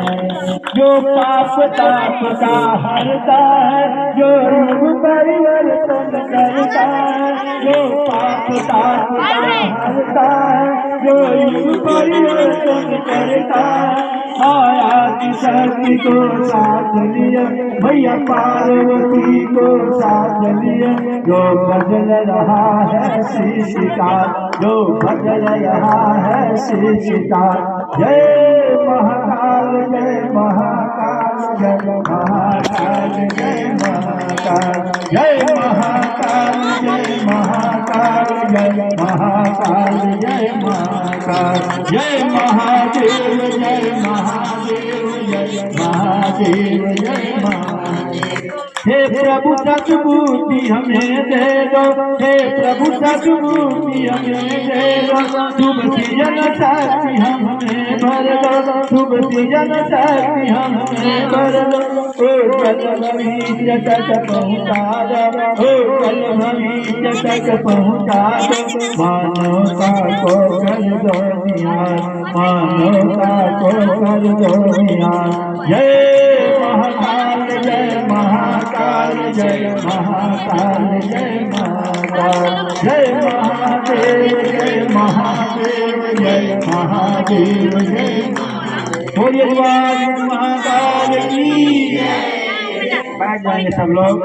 है, जो पाप ताप का हरता है, जो युग परिवर्तन करता है, जो पाप ताप का हरता है, जो युग परिवर्तन करता है। आदि शक्ति को साथ लिया भैया पार्वती को साथ लिया, जो बदल रहा है शीशिका, जो बदल रहा है शीशिका। जय महाकाल जय महाकाल जय महाकाल जय महाकाल जय महाकाल जय महाकाल जय महाकाल जय महाकाल जय महादेव जय महादेव जय महादेव जय महादेव। हे प्रभु सद्बुद्धि हमें दे दो, हे प्रभु सद्बुद्धि हमें दे दो, शुभ सीजन शक्ति हमें भर दो, शुभ सीजन शक्ति हमें भर दो। ओ कल भविष्य तक पहुँचा दो, ओ कल भविष्य तक पहुँचा दो, मानवता को कर दो न्याय, मानवता को कर दो न्याय। जय महाकाल जय महाकाल जय महाकाल जय महाकाल जय महादेव जय महादेव जय महादेव जय। बोलिए महाकाल की। बैठ जाएंगे सब लोग।